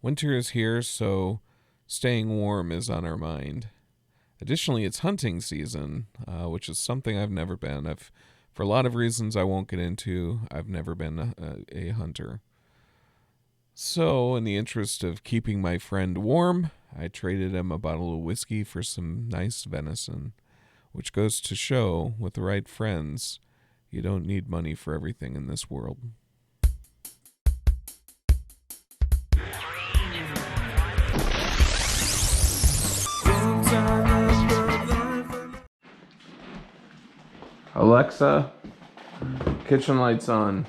Winter is here, so staying warm is on our mind. Additionally, it's hunting season, which is something I've never been. For a lot of reasons I won't get into, I've never been a hunter. So, in the interest of keeping my friend warm, I traded him a bottle of whiskey for some nice venison, which goes to show, with the right friends, you don't need money for everything in this world. Alexa, kitchen lights on.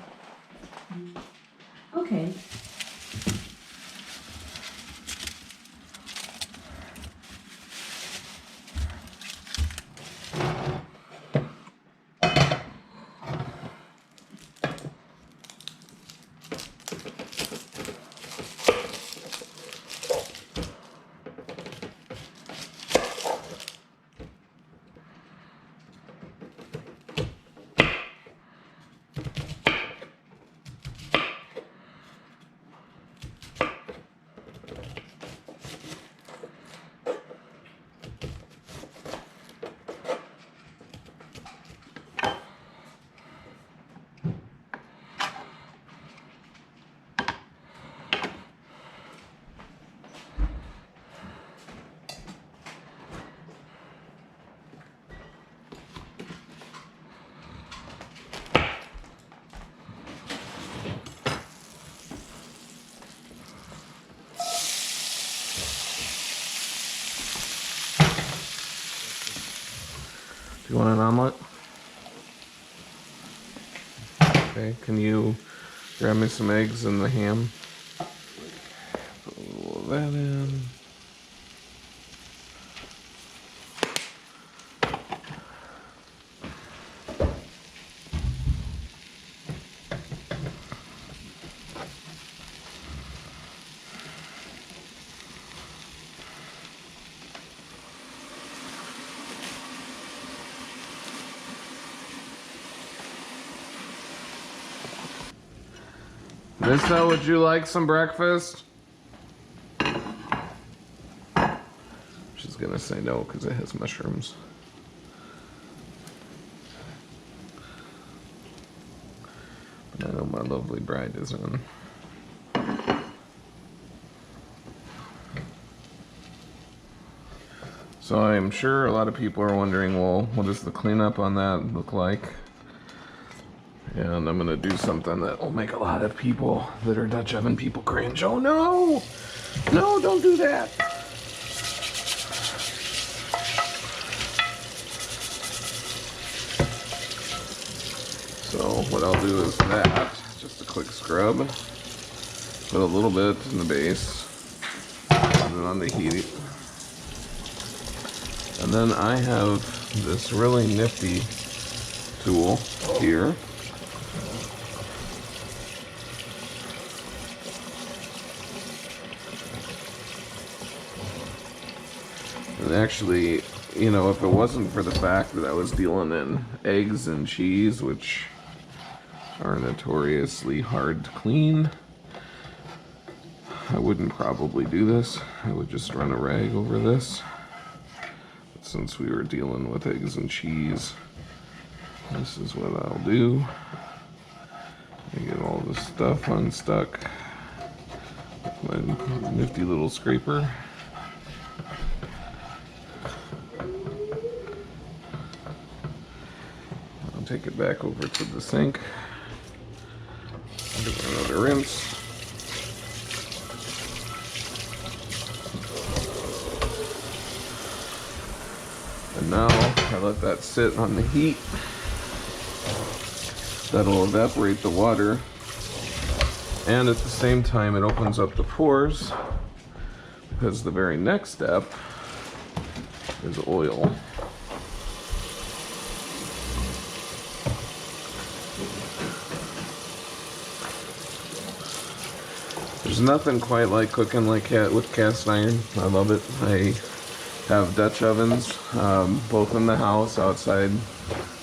Okay. Do you want an omelet? Okay, can you grab me some eggs and the ham? Put a little of that in. Nissa, would you like some breakfast? She's gonna say no because it has mushrooms. But I know my lovely bride is in. So I'm sure a lot of people are wondering, well, what does the cleanup on that look like? And I'm gonna do something that will make a lot of people that are Dutch oven people cringe. Oh no! No, don't do that! So what I'll do is that, just a quick scrub, put a little bit in the base, put it on the heat. And then I have this really nifty tool here. And actually, you know, if it wasn't for the fact that I was dealing in eggs and cheese, which are notoriously hard to clean, I wouldn't probably do this. I would just run a rag over this. But since we were dealing with eggs and cheese, this is what I'll do. I get all this stuff unstuck with my nifty little scraper. Take it back over to the sink. Give it another rinse. And now I let that sit on the heat. That'll evaporate the water. And at the same time it opens up the pores, because the very next step is oil. There's nothing quite like cooking with cast iron. I love it. I have Dutch ovens, both in the house, outside.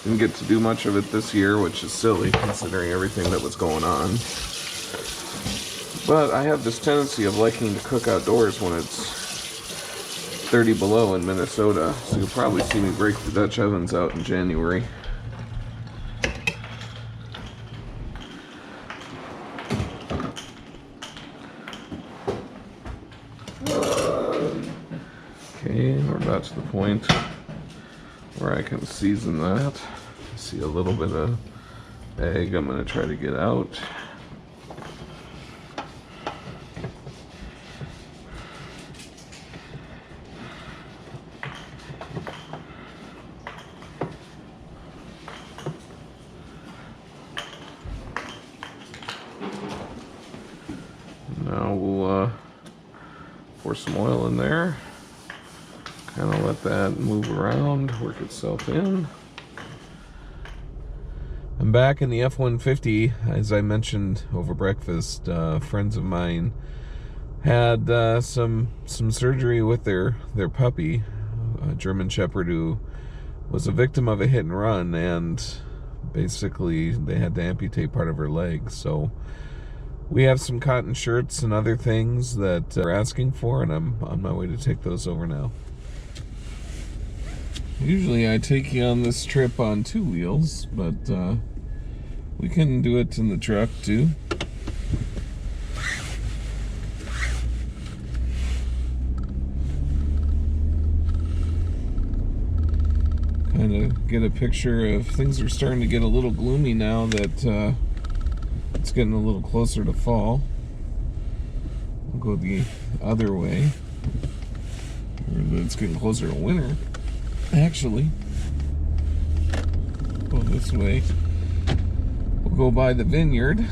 Didn't get to do much of it this year, which is silly considering everything that was going on. But I have this tendency of liking to cook outdoors when it's 30 below in Minnesota, so you'll probably see me break the Dutch ovens out in January. Okay, we're about to the point where I can season that. I see a little bit of egg I'm going to try to get out. Now we'll pour some oil in there. Kind of let that move around, work itself in. I'm back in the F-150. As I mentioned over breakfast, friends of mine had some surgery with their puppy, a German Shepherd who was a victim of a hit and run, and basically they had to amputate part of her leg. So we have some cotton shirts and other things that they're asking for, and I'm on my way to take those over now. Usually I take you on this trip on 2 wheels, but we can do it in the truck too. Kind of get a picture of things are starting to get a little gloomy now that it's getting a little closer to fall. We'll go the other way. It's getting closer to winter. Actually, go this way. We'll go by the vineyard.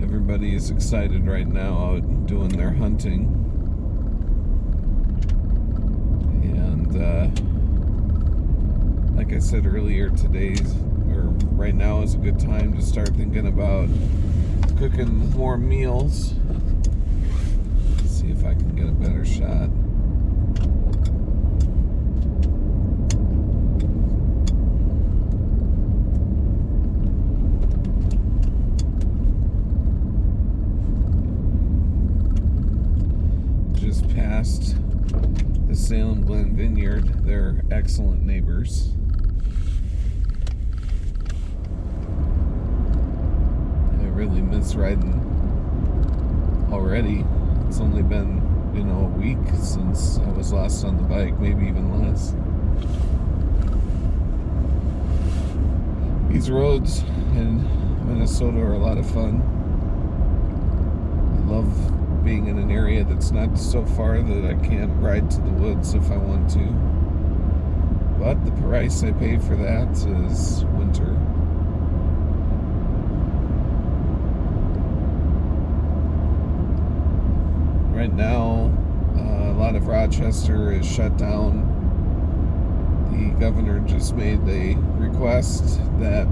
Everybody is excited right now out doing their hunting. And like I said earlier, right now is a good time to start thinking about cooking more meals. Let's see if I can get a better shot. Just past the Salem Glen Vineyard. They're excellent neighbors. Really miss riding already. It's only been, a week since I was last on the bike, maybe even less. These roads in Minnesota are a lot of fun. I love being in an area that's not so far that I can't ride to the woods if I want to. But the price I pay for that is winter. Right now, a lot of Rochester is shut down. The governor just made a request that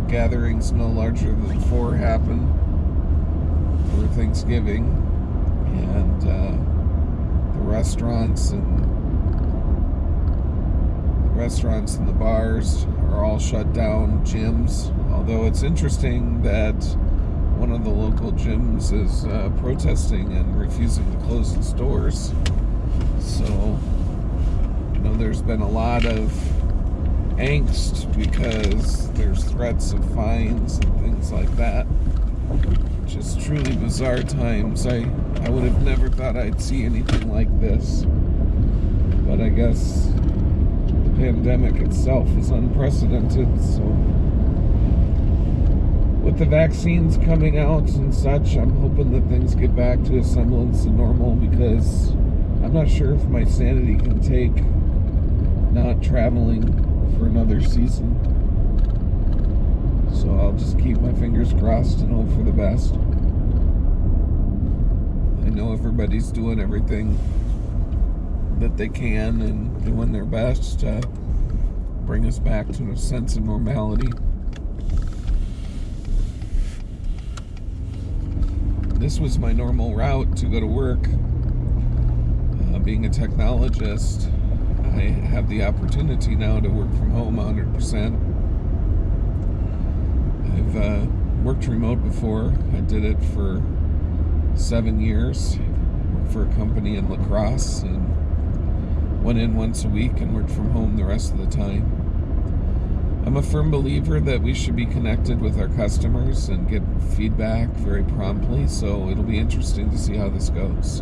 gatherings no larger than 4 happen for Thanksgiving, and the restaurants and the bars are all shut down. Gyms, although it's interesting that one of the local gyms is protesting and refusing to close its doors. So, there's been a lot of angst because there's threats of fines and things like that. Just truly bizarre times. I would have never thought I'd see anything like this. But I guess the pandemic itself is unprecedented, so with the vaccines coming out and such, I'm hoping that things get back to a semblance of normal, because I'm not sure if my sanity can take not traveling for another season. So I'll just keep my fingers crossed and hope for the best. I know everybody's doing everything that they can and doing their best to bring us back to a sense of normality. This was my normal route to go to work. being a technologist, I have the opportunity now to work from home 100%. I've worked remote before. I did it for 7 years. Worked for a company in La Crosse and went in once a week and worked from home the rest of the time. I'm a firm believer that we should be connected with our customers and get feedback very promptly, so it'll be interesting to see how this goes.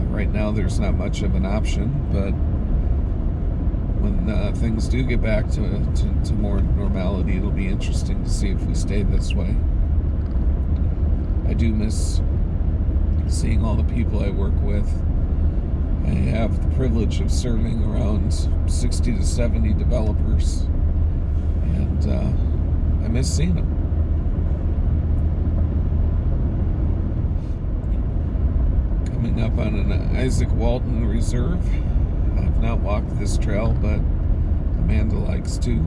Right now there's not much of an option, but when things do get back to more normality, it'll be interesting to see if we stay this way. I do miss seeing all the people I work with. I have the privilege of serving around 60 to 70 developers, and I miss seeing them. Coming up on an Isaac Walton Reserve. I've not walked this trail, but Amanda likes to.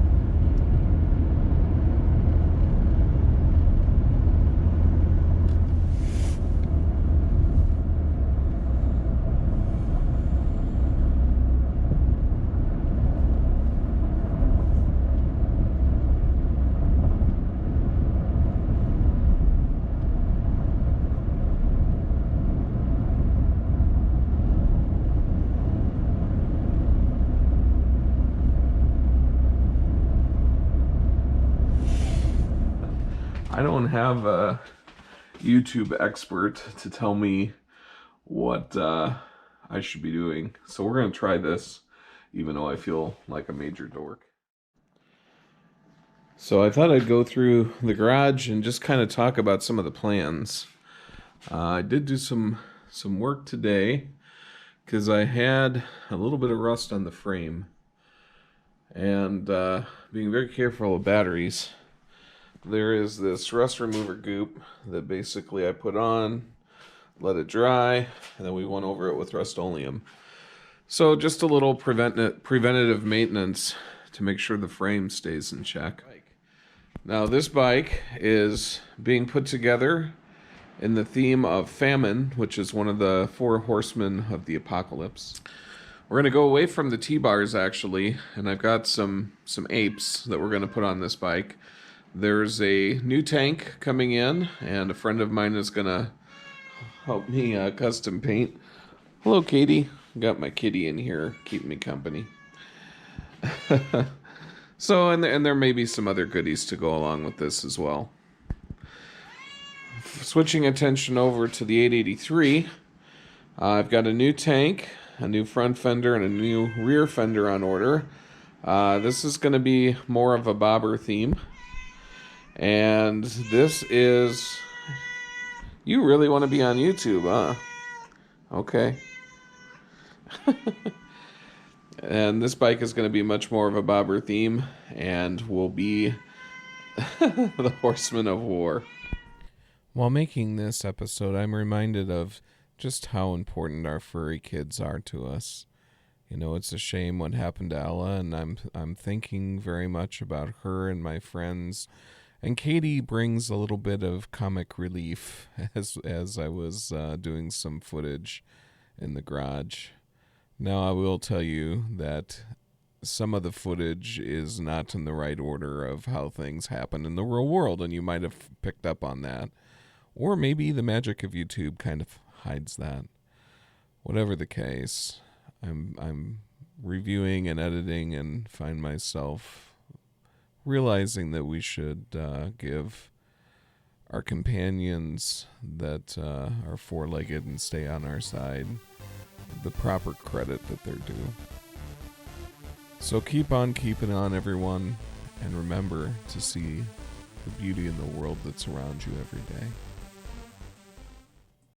I don't have a YouTube expert to tell me what I should be doing. So we're going to try this, even though I feel like a major dork. So I thought I'd go through the garage and just kind of talk about some of the plans. I did do some work today because I had a little bit of rust on the frame. And being very careful of batteries, there is this rust remover goop that basically I put on, let it dry, and then we went over it with Rust-Oleum. So just a little preventative maintenance to make sure the frame stays in check. Now this bike is being put together in the theme of famine, which is one of the 4 horsemen of the apocalypse. We're going to go away from the T-bars actually, and I've got some apes that we're going to put on this bike. There's a new tank coming in, and a friend of mine is going to help me custom paint. Hello, Katie. Got my kitty in here keeping me company. So, and there may be some other goodies to go along with this as well. Switching attention over to the 883, I've got a new tank, a new front fender, and a new rear fender on order. This is going to be more of a bobber theme. And this is... You really want to be on YouTube, huh? Okay. And this bike is going to be much more of a bobber theme and will be the Horsemen of War. While making this episode, I'm reminded of just how important our furry kids are to us. You know, it's a shame what happened to Ella, and I'm thinking very much about her and my friends. And Katie brings a little bit of comic relief as I was doing some footage in the garage. Now, I will tell you that some of the footage is not in the right order of how things happen in the real world, and you might have picked up on that. Or maybe the magic of YouTube kind of hides that. Whatever the case, I'm reviewing and editing and find myself realizing that we should give our companions that are 4-legged and stay on our side the proper credit that they're due. So keep on keeping on, everyone, and remember to see the beauty in the world that's around you every day.